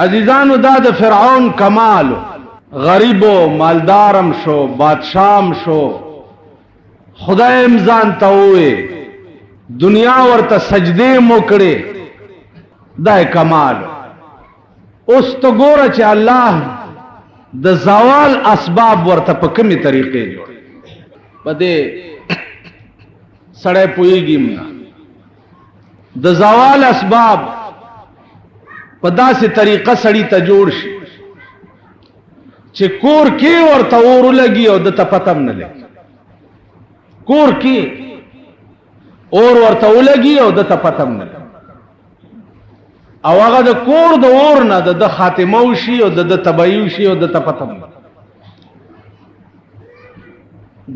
عزیزانو دا د فرعون کمال، غریبو مالدارم شو، بادشاہم شو، خدای امزان تاوے دنیا ورته سجدے موکڑے، دا کمال. اس تو گورا چا اللہ د زوال اسباب ورته په کومې طریقې جوړ پدې سړی پوهیږي نه. د زوال اسباب په داسې طریقه سړی ته جوړ شي چې کور کې ورته اور لګي او د ته پته هم نه لګي. کور کې اور ورته ولګي او د ته پته هم نه لګي، او هغه د کور د اور نه د خاتمه وشي او د تباہی وشي او د ته پته هم نه.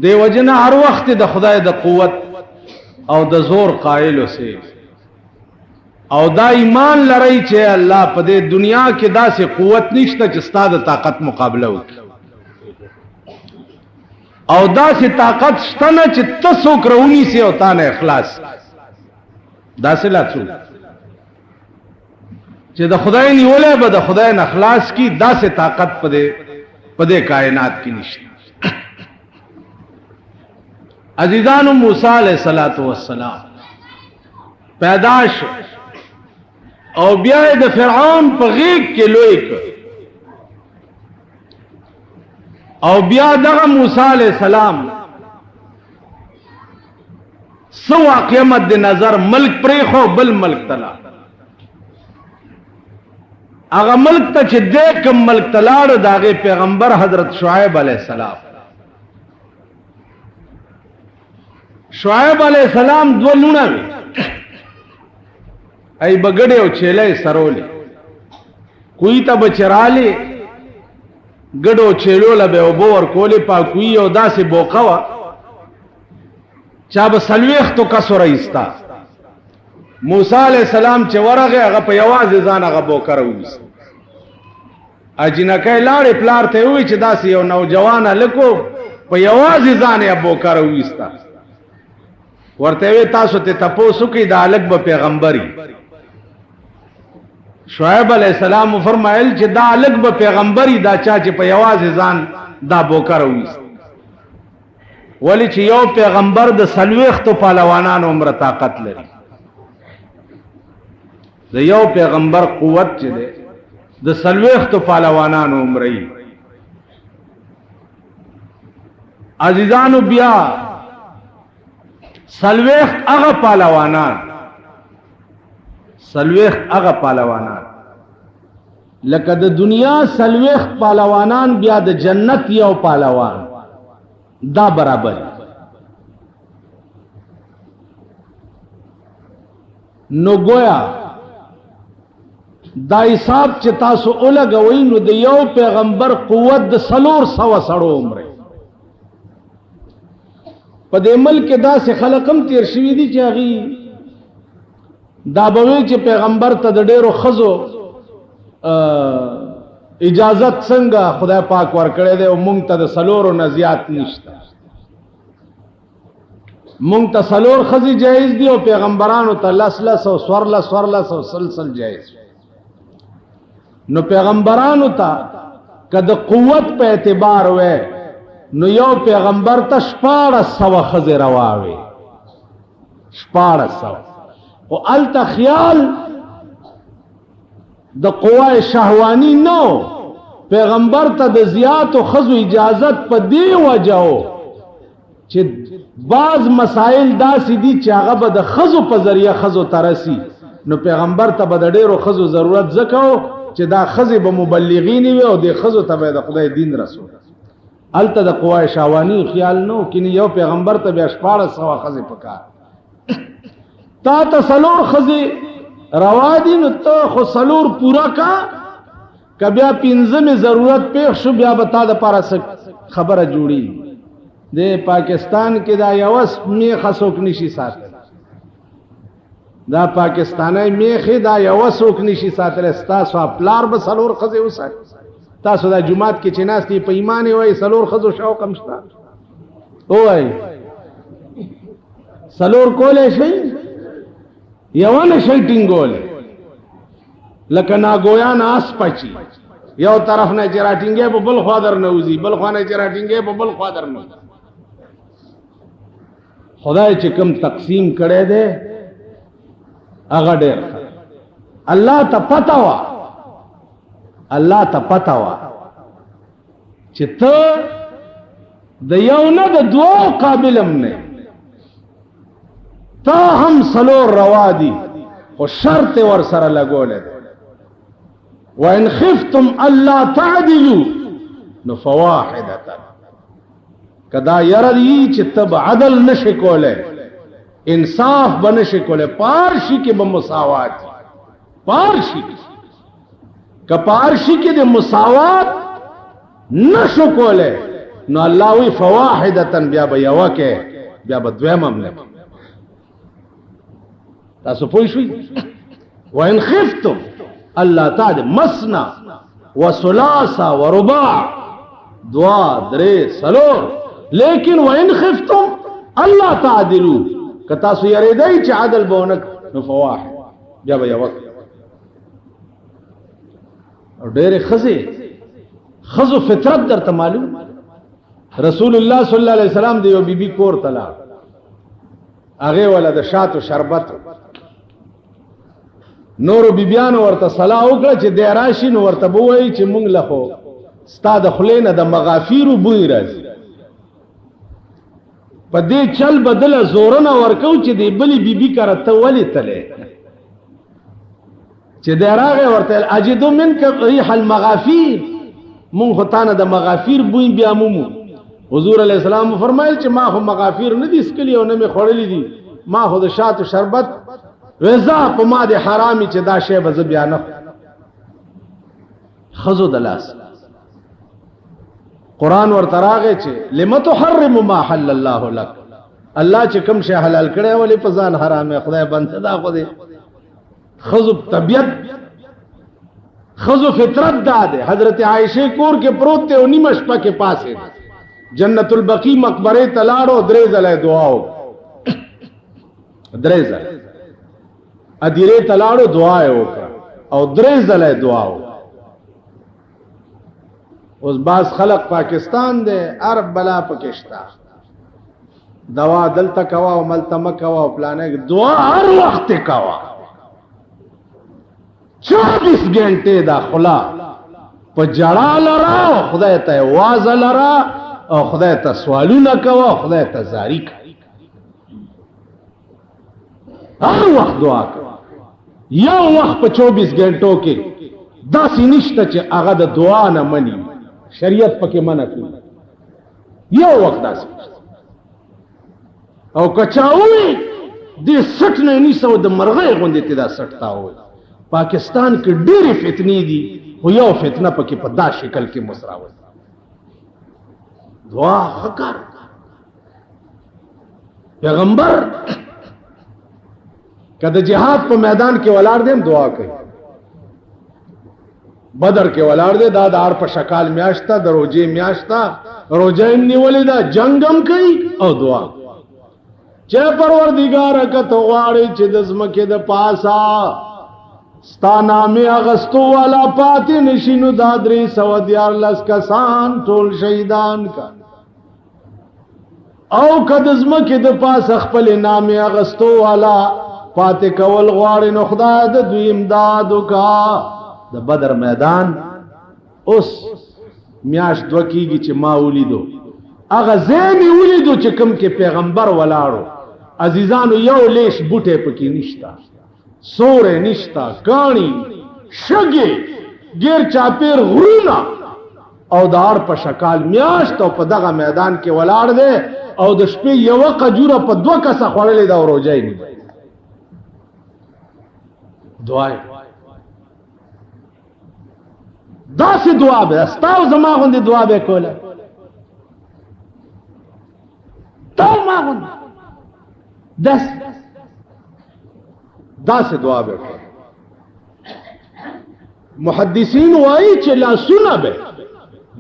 دیو جن هر وخت د خدای د قوت او د زور قائل اوسئ او دا ایمان لرئ چې الله په دې دنیا کې داسې قوت نشته چې ستا د طاقت مقابله وکړي، او داسې طاقت شته نه چې ته څوک راونیسي او تا نه اخلاص. داسې لا څوک چې د خدای نیولې به د خدای نه اخلاص کی، داسې طاقت په دې کائنات کې نشته. عزیزانو، موسی علیہ السلام پیدا شو او بیا د فرعون په غیږ کې لوی کړ، او بیا دغه موسی علیہ السلام سو واقعه مد نظر ملک پریخو بل ملک تلا. هغه ملک ته چې د کوم ملک تلاړ داغه پیغمبر حضرت شعیب علیہ السلام. شعیب علیہ السلام دو لونه وی، ای بغړې او چیلې سرولې، کوئی ته بچراله ګډو چیلو له به وبو ور کولې پاکوي او داسې بوقوا چا به سلويخ تو کسر ایستا. موسی علیہ السلام چې ورغه هغه په یوازې ځان هغه بوکره وست. اجنکه لاړې پلار ته وی چې داسې یو نوجوان لکو په یوازې ځان یې بوکره وستا. ورته وی تاسو ته تاسو کې د الګ به پیغمبري. شعیب علیہ السلام فرمایل چې دا الګ به پیغمبري، دا چا چې په یوازې ځان دا بوکره وست. ولی چې یو پیغمبر د سلويختو پهلوانانو عمر طاقت لري، د یو پیغمبر قوت چې ده د سلويختو پهلوانانو عمرې. عزیزانو، بیا سلويخت هغه پهلوانان، سلويخت هغه پهلوانان لکه د دنیا سلويخت پهلوانان بیا د جنت یو پهلوان دا برابر. نو گویا دا حساب چې تاسو اولګوي نو د یو پیغمبر قوت د 400 سړو عمره. په دې ملک کې داسې خلک هم تیر شوي دي چې هغه دا به وي چې پیغمبر ته د ډېرو ښځو اجازت څنګه خدای پاک ورکړی دی او مونږ ته د 4 نه زیات نشته. مونږ ته 4 ښځې جایز دي او پیغمبرانو ته 10 او 14 سلسل جایز. نو پیغمبرانو ته که د قوت په اعتبار وې نو یو پیغمبر ته 1400 ښځې رواوي، 1400. او الته خیال د قوای شهوانی نو، پیغمبر ته د زیاتو ښځو اجازت په دی وجهو چې بعض مسائل داسې دي چې هغه به د ښځو په ذریعه ښځو ته رسي. نو پیغمبر ته به د ډېرو ښځو ضرورت ځکه چې دا ښځې به مبلغین وي او د ښځو ته به د خدای دین رسول. الته د قوای شهوانی خیال نو کینی یو پیغمبر ته بیا 1400 ښځې پکار. تا ته 4 ښځې روا دي نو ته خو 4 پورا کا، که بیا 5مې ضرورت پیښ شو بیا به تا دپاره خبره جوړي. د پاکستان کې دا یوس میخه څوک نشي ساتلی، دا پاکستانی میخې دا یوه څوک نشي ساتلی. ستاسو پلار به 4 ښځې وساتي. تاسو دا جماعت کې چې ناست په ایمان یې وایي 4 ښځو شوق هم شته، ووایي 4 کولی شئ، یوه نه شئ ټینګولی. لکه ناګویا ناس پچی یو طرف نه چراټینګې په بل خوا در نوزی بل خوا نه چراټینګې په بل خوا در نوزی خدای چې کوم تقسیم کړي دے هغه ډېر الله ته پتا وا الله ته پتا وا چې ته د یو نه د دوه قابلم نه تا هم سلور روا دي او شرط ور سره لګولې وان خفتم الا تعدلوا نو فواحده کدا يردي چې تب عدل نشي کوله انصاف بنشي کوله پارشي کې به مساوات پارشي کپارشي کې د مساوات نشو کوله نو الله وی فواحده بیا به یو کې بیا به دویمم نه تاسو پوه شئ وان خفتم الله تعالی مسنا وثلاث ورباع دوا درې سلور لیکن وان خفتم الله تعدلوا کتا سو یریدای چې عدل بونک نو فواحد بیا به یو او ډېر خزو فطرت درته معلوم رسول الله صلی الله علیه وسلم دی یو بیبي کور تلا هغه ولا د شاتو شربت نور بیبیان ورته صلاح وکړه چې د راشي نو ورته بووي چې مونږ له خو ستاد خلینه د مغافیر بوی راځي په دې چل بدل زورنا ورکو چې دی بلی بیبي کرته ولی تله چې دراغه ورته اجدو منک ريح المغافير مون خدانه د مغافیر بوی بیا مومو حضور علیہ السلام فرمایل چې ما خو مغافیر نه دي سکلی او نه می خړلې دي ما خو د شاتو شربت وزا په ما د حرامي چې دا شی به بیان خزو دلاس قران ورته راغی چې لم تحرم ما حل الله لك الله چې کوم شی حلال کړي ولې په ځان حرامه خدای بنده دا خو دې خزو طبيعت خزو فطرت داده حضرت عائشہ کور کې پروت ته او نیمه شپه کې پاسه جنت البقیع مقبره تلاړو درې ځله دعاو درې ځله ادیره تلاړو دعا وکړه او درې ځله دعاو اوس باز خلق پاکستان دے عرب بلا پکشتا دوا دلتا کوا و ملتمه کوا و پلانے دعا ہر وقت کوا 24 گھنٹے دا خلا پا جڑا لرا و خدای تا واز لرا او خدای تا سوالو نکوا و خدای تا زاری کوا ہر وقت دعا کوا یو وقت پا 24 گھنٹوں کے دا سی نشتا چه اغا دا دعا نمانی شریعت پکې منع کړی یو وخت داسې او کچاوي دې سټ نه نیسو د مرغې غوندې ته دا سټ تا وي پاکستان کې ډېرې فتنې دي خو یو فتنه پکې په دا شکل کې مسراوي دعا وکړ پیغمبر کله جهاد په میدان کې ولاړ دیم دعا کوي بدر کې ولاړ دے دا دار په شکال میاشتا د روزه میاشتا روزه نیولې دا جنگم کوي او دعا چې پروردگار کته غواړي چې د زمکه د پاسا ستا نامه اغستو والا پاتې نشینو دادري سو دیار لس کسان ټول شهیدان کا او کده زمکه د پاس خپل نامه اغستو والا پاتې کول غواړي نو خدای د دوی امداد وکا د بدر میدان اوس میاش دو کیږي چې ما ولیدو هغه زمي ولیدو چې کوم کې پیغمبر ولاړو عزیزانو یو لیش بوټه پکې نشتا سورې نشتا کانی شګي غیر چاپیر غرونا او دار په شکال میاش ته په دغه میدان کې ولاړ دی او د شپې یو قجوره په دوه کسه خړلې دا وروځي نه دعای دا سی دعا بے استاو زما غندی دعا بے کولا تاو ما غندی دس دا سی دعا بے کولا محدثین وائی چه لا سنا بے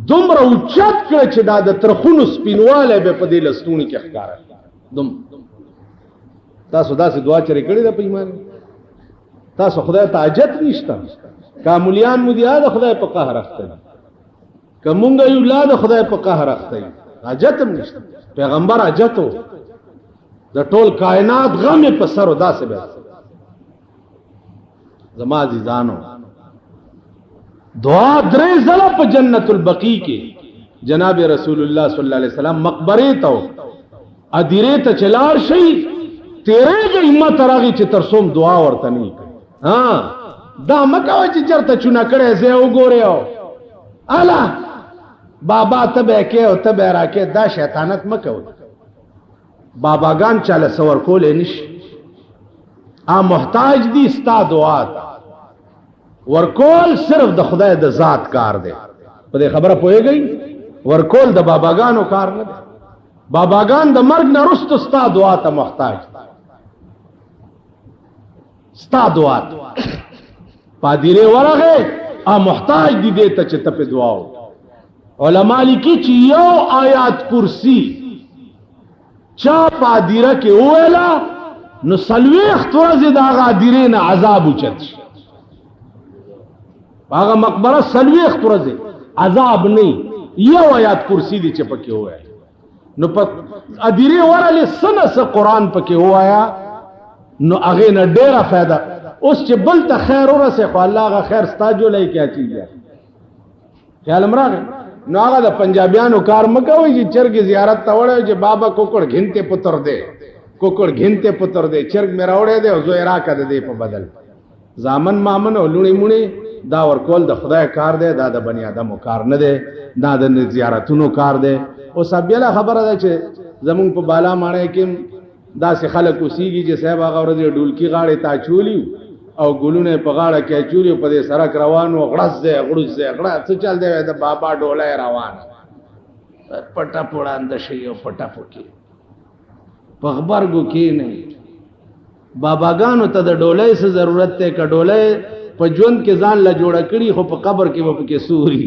دم را اچات کرے چه دا دا ترخون سپینواله بے پا دی لستونی کے اخکارا دم تاسو دا سی دعا چرے کردی دا پیمانی تاسو خدای تعجت نیشتا کاملیان مودیا د خدای په قهر اخته کومګ یو لا د خدای په قهر اخته حاجت هم نشته پیغمبر حاجتو د ټول کائنات غم په سر داسې به زما عزیزانو دعا درې ځله په جنت البقیع کې جناب رسول الله صلی الله علیه وسلم مقبره ته ادیره ته چلار شي تیرې د همت راغی چې تر څوم دعا ورته نه کوي ها دا مکه چې چرته چونه کړي زه وګورم الا بابا تبه کې او تبه راکې دا شیطانت مکو باباګان چاله سور کول نشي ا محتاج دي ستا دعا ورکول صرف د خدای د ذات کار دی په دې خبره پوهیږئ ورکول د باباګانو کار نه دی باباګان د مرګ نه وروسته ستا دعا ته محتاج ستا دعا پادیره ورغه ا محتاج دي دې ته چې ته په دعا علماء لیکي چې یو آیات کرسی چا پادیره کې ویلا نو سلويخ ورځې دا غادیره نه عذاب وچت هغه مقبره سلويخ ورځې عذاب نه یو آیات کرسی دي چې پکې وای نو په ادیره ورله سنه قرآن پکې وایا نو هغه نه ډیره फायदा اوس چې بل ته خیر ورسه خو الله غا خیر ستاجو لای کیا چیز خیال امراغه نو هغه د پنجابیانو کار مکوي چې چرګ زیارت ته وړي چې بابا کوکړ غنته پتر دے کوکړ غنته پتر دے چرګ میرا وړي دے او زوی راکړه دې په بدل زامن مامن او لونی مونی دا ورکول د خدای کار دی دا د بنی آدمو کار نه دی دا د زیارتونو کار دی او سبیله خبره ده چې زمون په بالا ماړه کې دا سه خلک اوسېږي چې صاحب هغه ورځ ډولکی غاړه تا چولی او ګلونه په غاړه کې چولی په دې سړک روانو غړس دی غړس دی غړا څه چل دی د بابا ډوله روان پټا پوړاند شي او پټا پوکي په خبرګو کې نه باباګانو ته د ډولې څه ضرورت ته کډولې په ژوند کې ځان لا جوړ کړي خو په قبر کې به پکې سوري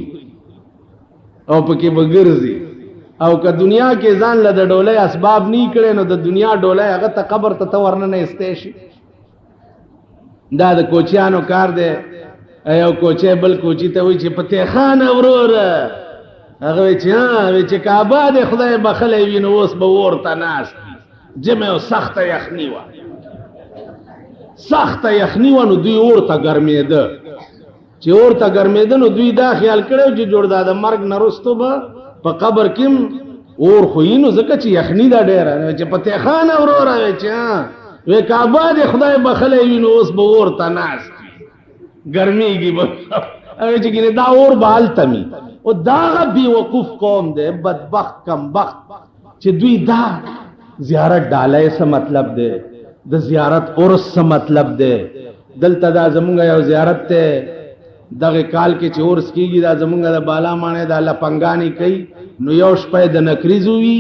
او پکې بغرزي او که دنیا کې ځان له د ډولې اسباب نه کړي نو د دنیا ډولې هغه ته قبر ته ورنه نه استېشي دا د کوچیانو کار دی ایو کوچې بل کوچی ته وي چې پته خان اورور هغه چې کعبه د خدای بخلې وینو اوس به ورته ناس جمع او سخت یخنی و سخت یخنی و نو دوی ورته ګرمېده چې ورته ګرمېده نو دوی دا خیال کړو چې جوړ دا د مرګ نرستو به په قبر کې اور خوینو ځکه چې یخنی دا ډېره چې پته خان اورور چې وی کعبه د خدای بخلې وینو اوس به ورته ناس ګرمېږي به او چې ګینه دا اور بال تمی او دا بی وقوف قوم دی بدبخت کم بخت چې دوی دا زیارت ډالای څه مطلب دی د زیارت اورس څه مطلب دی دلته دا زمونږ یو زیارت ته دغه کال کې چې اورس کیږي دا زمونږ د بالا مانه د لپنګانی کوي نو یو شپه د نکریزوي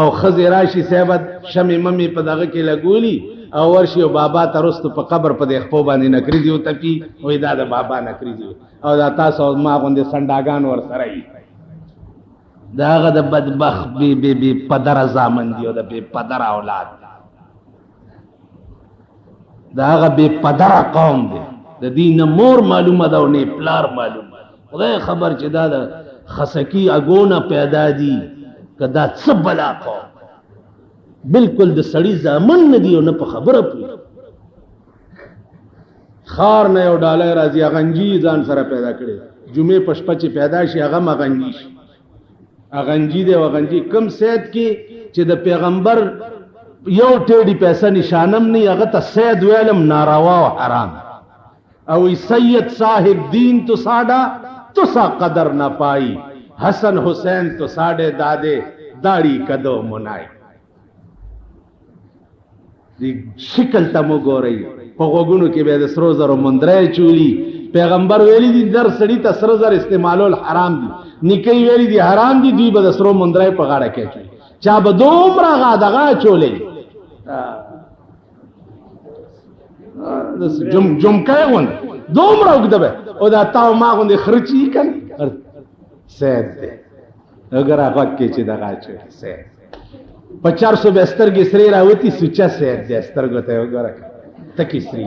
او خزراشي صاحب شمع ممی په دغه کې لګولي او ورشي او بابا ترست په قبر په د خپل باندې نکریزي او تپی وې دا د بابا نکریزي او دا تاسو ما غوندې سنداګان ور سره ای داغه د بدبخ بی پدر زامن دی او د بی پدر اولاد داغه بی پدر قوم دی د دین مور معلومه دا او نه پلار معلومه خدای خبر چې دا د خسکی اگونه پیدا دي کدا څه بلا قوم بالکل د سړی زامن نه دی او نه په خبره پوي خار نه یو ډالای راځي غنجی ځان سره پیدا کړي جمعه پشپه چې پیدا شي هغه مغنجی شي اغنجی دی وغنجی کم سید کې چې د پیغمبر یو ټیډی پیسې نشانم نه هغه ته سید ویلم ناروا او حرام او سید صاحب دین تو ساډا تو سا قدر نہ پائی حسن حسین تو ساڈے دادے داڑی کدو منائی شکل تمو گو رہی پغوگونو کې به د سرو زرو مندرې چولی پیغمبر ویلی دي در سړی ته سرو زر استعمالول حرام دي نکي ویلی دي حرام دي دوی به د سرو مندرې په غاړه کې چولی چا به دومره غادغه چولې جمکای ون دومره وګدبه او دا تاو ما غوندې خرچی کن سید دې اگر هغه کې چې دغه چولی سید 400 بستر کې سری راوتی سوچا سید دې سترګو ته وګوره تکي سری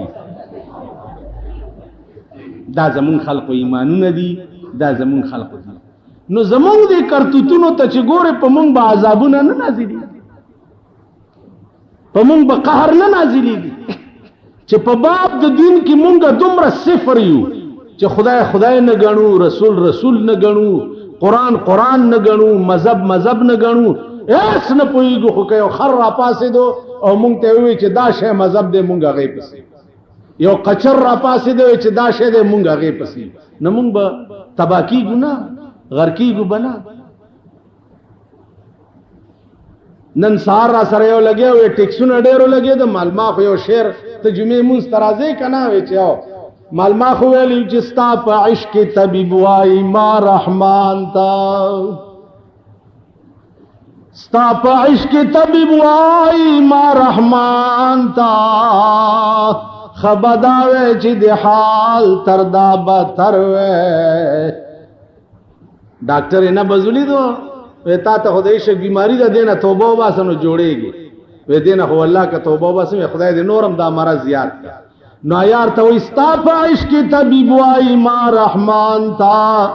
دا زمون خلق ایمانونه دي، دا زمون خلق دي. نو زمون دي کرتوتونو ته چې ګوره په مونږ به عذابونه نه نازلي، په مونږ به قهر نه نازلېږي، چې په باب د دین کې مونږ دومره صفر یو چې خدای خدای نه ګڼو، رسول رسول نه ګڼو، قرآن قرآن نه ګڼو، مذهب مذهب نه ګڼو، هیڅ نه پوهېږو. خو که یو خر راپاسېدو او مونږ ته ووایي چې دا شی مذهب دی، مونږ هغې پسې. یو قچر راپاسېدو چې دا شی دی، مونږ هغې پسې. نه مونږ به تباه کېږو نه، غر کېږو به نه. نن سهار را سره یو لګیا وی ټیکسونه ډېرو لګېده، مالما خو یو شعر ته جمعې مونځ ته راځې که نه وی چې او مالما خو ویلي چې ستا په عشق کې طبیب وایي ما رحمان ته، ستا په عشق کې طبیب وایي ما رحمان ته، خبدا وی چې د حال تر دا بدتر وی. ډاکټر یې نه بزولي دو وی تا ته خدای شک بیماری ده، دینه توبه وباسه نو جوړېږي. وی دینه خو الله که توبه وباسم خدای دې نورم دا مرض زیات کړه. نو یار ته وی ستا په عشق کې طبیب وایي ما رحمان ته،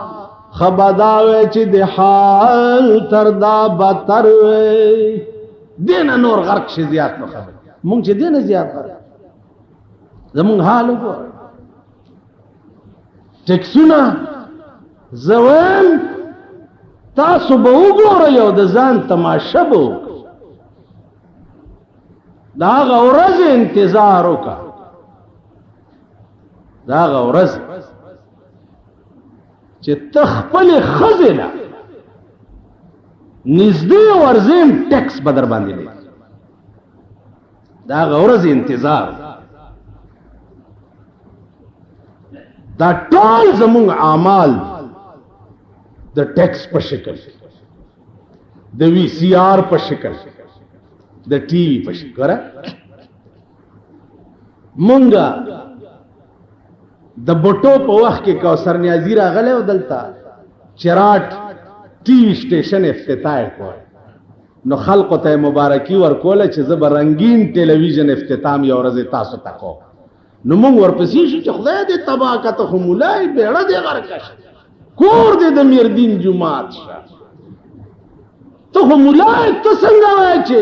خبدا وی چې د حال تر دا بدتر وی. دینه نور غرق شي زیات نو خبر مونږ چې دینه زیات غرق زمونږ حال وګوره. ټیکسونه زویم تاسو به وګورئ او د ځان تماشه به وکړئ. د هغه ورځې انتظار وکړه، د هغه ورځ چې ته خپلې ښځې له نږدې ورځې ټیکس به در باندې لګي. د هغه ورځې انتظار. دا ټول زمونږ اعمال د ټیکس په شکل، د وی سی آر په شکل، د ټي وي په شکل. مونږه د بټو په وخت کې کوثر نیازي راغلی او دلته چراټ ټي وي سټیشن افتتاح کړ. نو خلقو ته مبارکي ورکوله چې زه به رنګین ټلویزیون افتتام یو ورځ تاسو ته کوم. نو مونږ ورپسې شو چې خدای دې تباه کړه، ته خو مولای بیړه دې غرقه شه، کور دې د میردین جومات شه، ته خو مولای ته څنګه وایې چې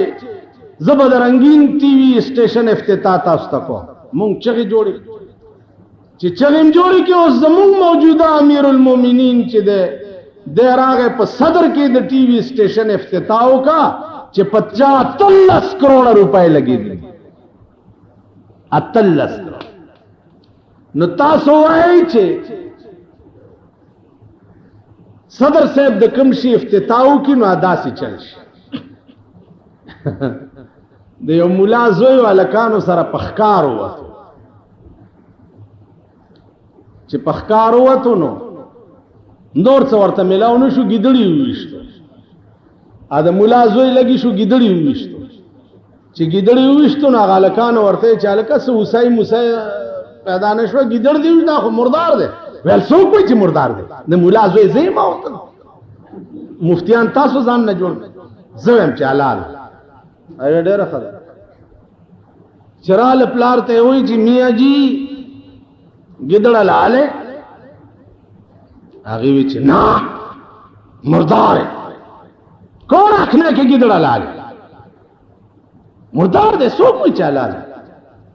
زه به د رنګین ټي وي سټیشن افتتاح تاسو ته کوم. مونږ چغې جوړې چې چغې م جوړې کړې. اوس زمونږ موجوده امیر المؤمنین چې دی راغی په صدر کې د ټي وي سټیشن افتتاح وکړه چې 15 کروڑه روپۍ لګېدلي. 18 کروڑ. نو تاسو وایئ چې صدر صاحب د کوم شي افتتاح وکړي نو داسې چل شي. د یو ملا زوی هلکانو سره په ښکار ووتو، چې په ښکار ووتو نو نور څه ورته میلاو نه شو، ګیدړي وویشتو. د ملا زوی لګي شو ګیدړي وویشتو. چې ګیدړي وویشتو نو هغه هلکانو ورته چې هلکه څه اوسۍ موسۍ پیدا نه شوه، ګیدړ دې دا خو مردار دی. ویل څوک وایي چې مردار دی؟ د ملا زوی زه یم او مفتیان تاسو ځان نه جوړ، زه وایم چې حلال. ډېره ښه ده. چې راله پلار ته یې وایي چې میاں جي ګیدړ حلال دی؟ هغې وایي چې نه مردار ہے. کون آخنے کہ ګیدړ حلال دی؟ مردار دی. څوک وایي چې حلال دی؟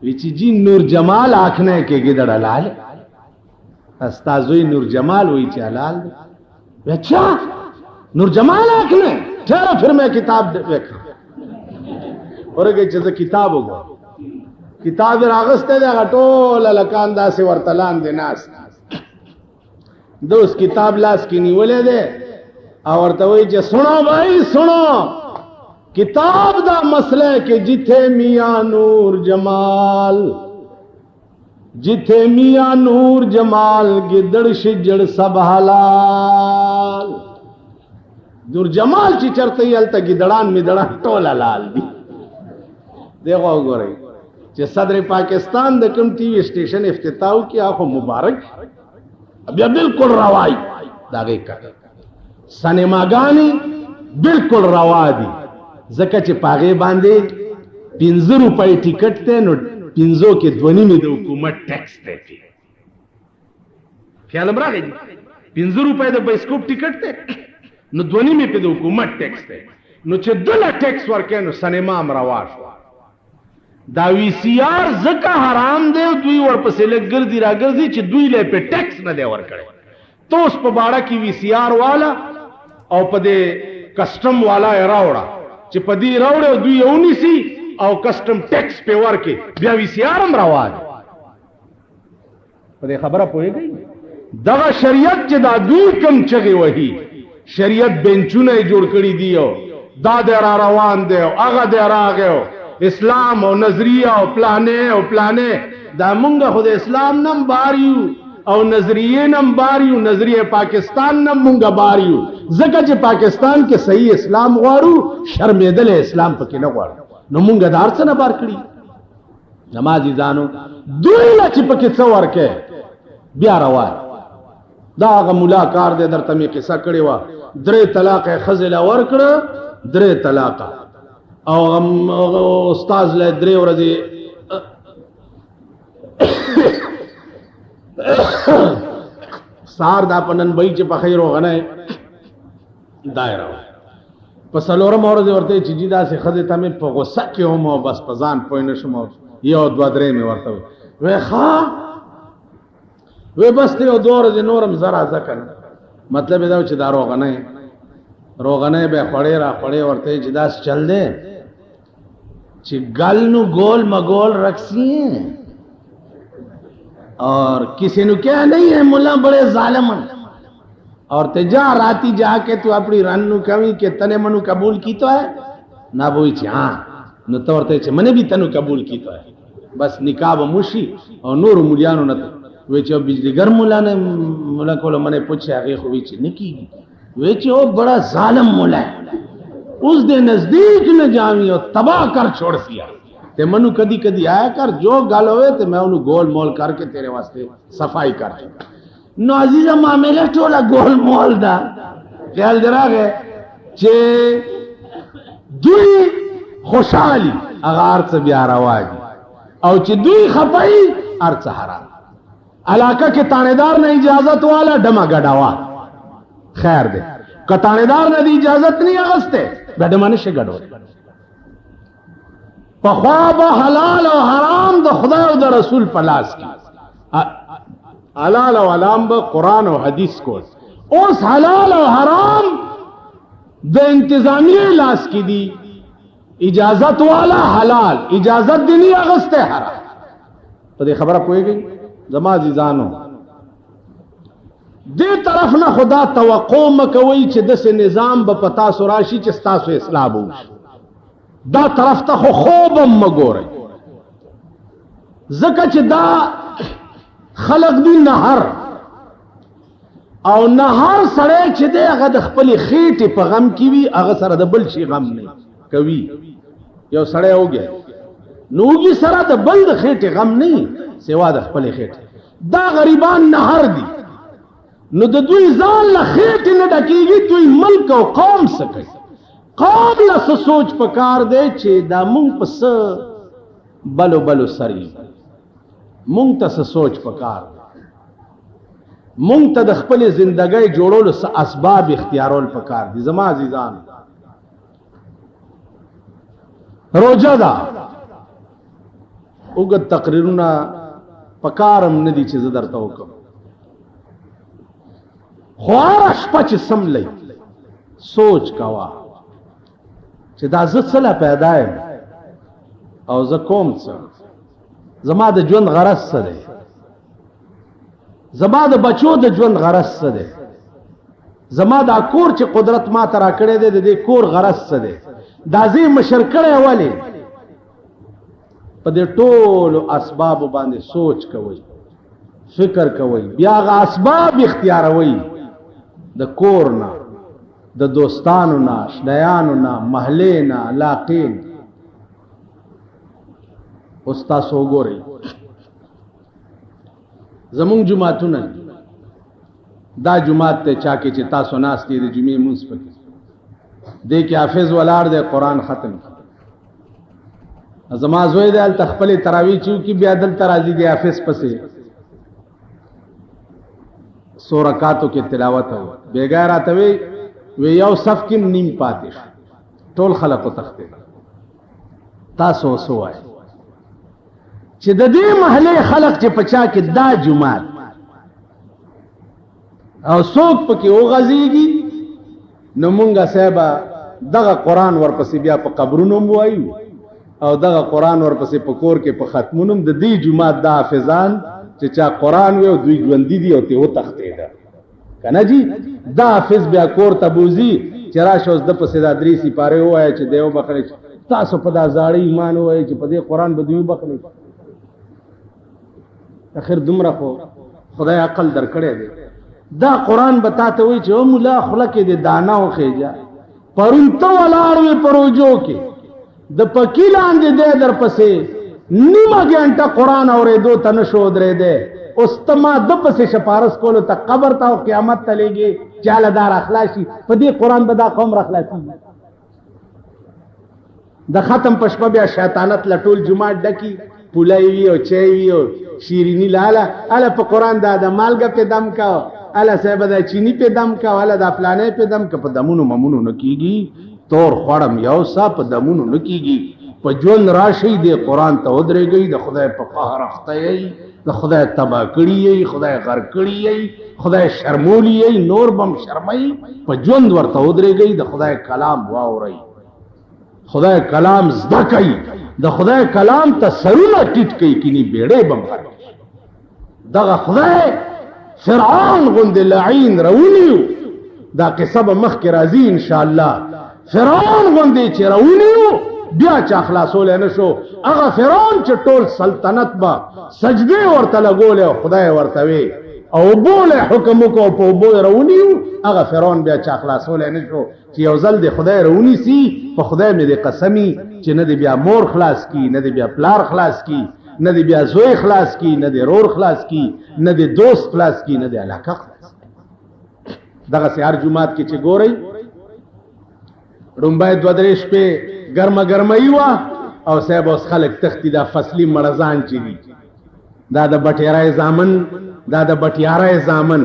وی چې جی نور جمال آخنے کہ ګیدړ حلال ہے. استا زوی نور جمال وہی چې حلال دی. اچھا نور جمال آخنے؟ ٹھہرا پھر میں کتاب دیکھا. ورګه چې زه کتاب وګورم، کتاب راغسته دی، هغه ټول هلکان داسې ورته لاندې ناست. ده اوس کتاب لاس کې نیولی دی او ورته وایي چې سنو بھائی سنو، کتاب دا مسئلہ ہے کہ جتھے میاں نور جمال، جتھے میاں نور جمال گدڑ شجڑ سب حلال. نور جمال چی چرته یلته گدڑان میدڑان ټول حلال دي. دیکھو وګورئ چې صدر پاکستان د کوم ټي وي سټیشن افتتاح وکړي، هغه مبارک بیا بالکل رواي داغه کړه. سینماګانې بالکل روا دي، ځکه چې پاغې باندې 15 روپۍ ټیکټ دی، نو 15 کې 2.5 د حکومت ټیکس دی. خیال راغی 5 روپۍ د بایسکوپ ټیکټ دی نو 2.5 په د حکومت ټیکس دی نو چې دله ټیکس ورکې نو سینما هم روا شو دا وی سی آر ځکه حرام دی دوی ورپسې لږ ګرځي راګرځي چې دوی له په ټیکس نه دی ورکړی تو اوس په باړه کې وی سی آر والا او په دې کسٹم والا یې راوړه چې په دې راوړه دوی یې ونیسي او کسٹم ټیکس په ورکې بیا وی سی آر هم روا دی په دې خبره پوهېږئ دغه شریعت چې دا دوی کم چغې وهي شریعت بینچونه یې جوړ کړي دي دا دی را روان دی او هغه دی راغی اسلام او نظریه او پلانې دا مونږ خو د اسلام نم باریو او نظریه نم باریو نظریه پاکستان نم مونږ باریو ځکه چې پاکستان کې صحیح اسلام غواړو شرمېدل اسلام پکې نه غواړو نو مونږ دار څه نه بار کړی نمازي ځانو دوی لا چې پکې څه ورکه بیا روان دا هغه مولا کار دی درته می قصه کړې و 3 طلاق خزل ورکړه 3 طلاق او استاد له 3 ورځې سار دا پنن بای چې په خیر وغنه دایره په سلورم ورځ ورته چې جیدا سه خزه ته په غوسه کې هم بس پزان پوینه شم یو 2-3 می ورته وې ښا وې بس ته 2 ورځې نورم زرا ځکن مطلب دا چې دا روغنه به خړې را خړې ورته چې داس چل دے چې گل نو گول مگول رکھسی ہیں اور کسی نو کیا نہیں ہے ملا بڑے ظالم اور تجا راتی جا کے تو اپنی رن نو کمی کہ تنے منو قبول کی تو ہے نہ وہی چھ ہاں نو تو ورتے چھ منے بھی تنو قبول کی تو ہے بس نکاح مشی اور نور ملیانو نہ وی چھ بجلی گر مولا نے مولا کو منے پوچھے اگے خو وی چھ نکی وی چھ او بڑا ظالم مولا ہے اس دے نزدیک نہ جاوی اور تباہ کر چھوڑ دیا تے منو کدی کدی آیا کر جو گل ہوئے تے میں انہوں گول مول کر کے تیرے واسطے صفائی کر چکا نو عزیزہ معاملہ ٹولا گول مول دا خیال درا گئے چے دوی خوشحالی اگا ارچ بیا رواجی او چے دوی خپائی ارچ حرام علاقہ کے تانیدار نے اجازت والا ڈما گڑاوا خیر دے کتانیدار نے دی اجازت نہیں اغستے گڑمانے سے گڑو پخواب حلال و حرام دا خدا و دا رسول پلاس کی حلال و حرام با قرآن و حدیث کو اس حلال و حرام دا انتظامی لاس کی دی اجازت والا حلال اجازت دی نہیں اغستے حرام تو دی خبرہ کوئی گئی زما عزیزانو دے طرف نہ خدا توقع مکوئی چھ دس نظام با پتا سراشی چھ ستاسو اصلاح بوش دا طرف تا خوبم مگو رہی زکا چھ دا خلق دی نہر او نہر سڑے چھ دے اگا دخپلی خیٹی پا غم کیوی اگا سر دا بل چی غم نہیں کوی یو سڑے ہو گیا نوگی سر دا بل دا خیٹی غم نہیں سوا دخپلی خیٹی دا غریبان نہر دی نو د دوی ځان له خېټې نه ډکېږي دوی ملک او قوم سکي قوم له څه سوچ پکار دی چې دا مونږ په څه بلو بلو سري مونږ ته څه سوچ پکار دی مونږ ته د خپلې زندګۍ جوړولو څه اسباب اختیارول پکار دي زما عزیزان روجه ده اوږد تقریرونه پکارم نه دي چې زه درته وکړم خوارا شپا چی سم لئی سوچ کوا چی دا زد سلا پیدایم او زکوم چا زما دا جوند غرس سدے زما دا بچو دا جوند غرس سدے زما دا کور چی قدرت ما ترا کرے دے دے کور غرس سدے دا زی مشرکڑے والی پا دے ټولو اسبابو باندے سوچ کوئی فکر کوئی بیا غا اسباب اختیاروئی د کورنا د دوستانو نا شنیانو نا محلے نا علاقین استاسو گوری زمون جماعتونه دا جماعت تے چاکے چی تاسو ناستی دے جمعی منس پکی دے کہ حافظ والار دے قرآن ختم زمازوئی دے ال تخپلی تراوی چیو کی بیادل ترازی دے حافظ پسے سو رکعاتو کې تلاوت و بیګا راته وی یو صف کې نیم پاتې ټول خلکو تخته تاسو سوای چې د دې محله خلق چې پچا کې دا جمعات او څوک پکې وغځيږي نو مونږه صاحب دغه قران ورپسې بیا په قبرونو وایو او دغه قران ورپسې په کور کې په ختمونو د دې جمعات د حافظان چې چا قران وي او دوی ژوندۍ دي او ته و تختې ده کنه جی دا حافظ بیا کور ته بوزي چې راشه اوس د پسې دا درې سپاره وایي چې دیو بخلي تاسو په دا زاړی ایمان وایي چې په دې قران به دوی بخلي اخر دومره خو خدای عقل درکړي دی دا قران بتاته وي چې او مولا خلق دې دانا او خېجا پرون ته ولاړ وي پروجو کې د پکیلان دې در پسې نیمه غنټه قران اورېدو ته نشو درې دې اوس تما د پسې شپارس کولو ته قبر ته او قیامت ته لګي چاله دار اخلاصي په دې قران به دا قوم راخلاصي د ختم پشپه بیا شیطانت لټول جمعه ډکی پولای وی او چي وی او شیرینی لاله اله په قران دا د مالګه په دم کا اله صاحب دا چینی په دم کا اله دا فلانه په دم کا په دمونو ممونو نکیږي تور خړم یو صاحب په دمونو نکیږي په جون راشي د قران ته ودرېږي د خدای په قهر اخته یي د خدای تبا کړی یي خدای غر کړی یي خدای شرمولی یي نور بم شرمای په جون ورته ودرېږي د خدای کلام واوري خدای کلام زده کوي د خدای کلام ته سرونه ټیټ کوي کینی بیړې بم دغه خدای فرعون غند لعین رونیو دا قصه به مخ کې راځي ان شاء الله فرعون غند چې رونیو بیا چې خلاصول نه شو هغه فرعون چې ټول سلطنت با سجده ورته لګول او خدای ورته وی او بوله حکم کو په بو رونیو هغه فرعون بیا چې خلاصول نه شو چې یو ځل د خدای رونی سي په خدای مې د قسمی چې نه دی بیا مور خلاص کی نه دی بیا پلار خلاص کی نه دی بیا زوی خلاص کی نه دی رور خلاص کی نه دی دوست خلاص کی نه دی علاقه خلاص دغه سهار جمعات کې چې ګورئ رومبای دو درې شپې ګرمه ګرمۍ وا او صاحب اوس خلک تختی دا فصلی مرزان چي دي دا د بټیارای زامن دا د بټیارای زامن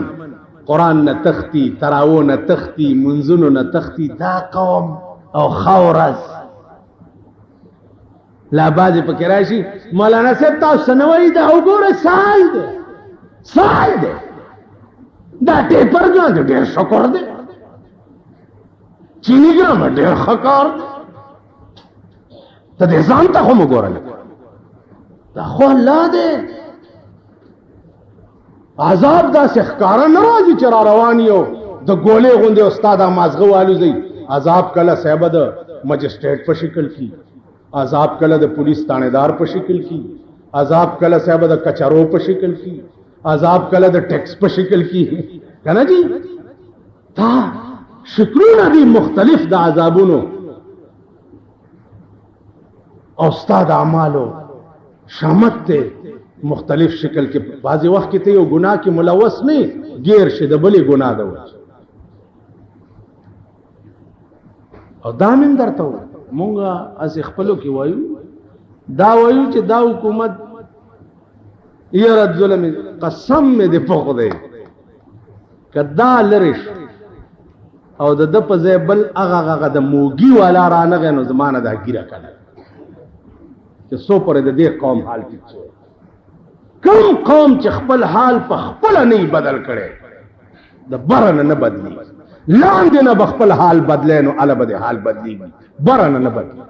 قران نه تختی تراو نه تختی منزونو نه تختی دا قوم او خورز لا باز پکې راشي مولانا صاحب تاسو نوې دا وګوره سال دی دا ټیپر ګان ډېر شکر دی چینی ګرام ډېر خکار ته دې ځان ته هم وګورل دا خو الله دې عذاب دا ښکارا ناراضي چې را روان یو د ګولې غوندې استاد مازغه والو زی عذاب کله صاحب د مجسټریټ په شکل کی عذاب کله د پولیس تانیدار په شکل کی عذاب کله صاحب د کچرو په شکل کی عذاب کله د ټیکس په شکل کی کنه جی تا شکلونه دي مختلف د عذابونو او استاد اعمالو شامت ته مختلف شکل کې بعضی وخت کې ته یو ګناه کې ملوث نه غیر شه د بلې ګناه ده او دا من درته مونږه از خپلو کې وایو دا وایو چې دا حکومت یره ظلم قسم دې په خدای کدا لریش او د په ځای بل هغه د موګي والا رانغه نو زمانه دا ګیره کړه چې سو پر د دې قوم حال کې کوم قوم چې خپل حال په خپل نه بدل کړي د برن نه بدلی لاندې نه خپل حال بدلې نو اله بده حال بدلی برن نه بدلی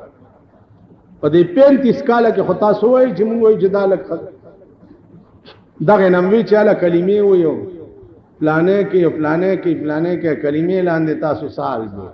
په دې 35 کال کې خطا سوې چې موږ وي جدالت دغه نموي چې اله کلمې ويو پلانې کې کلمې لاندې تاسو سال دي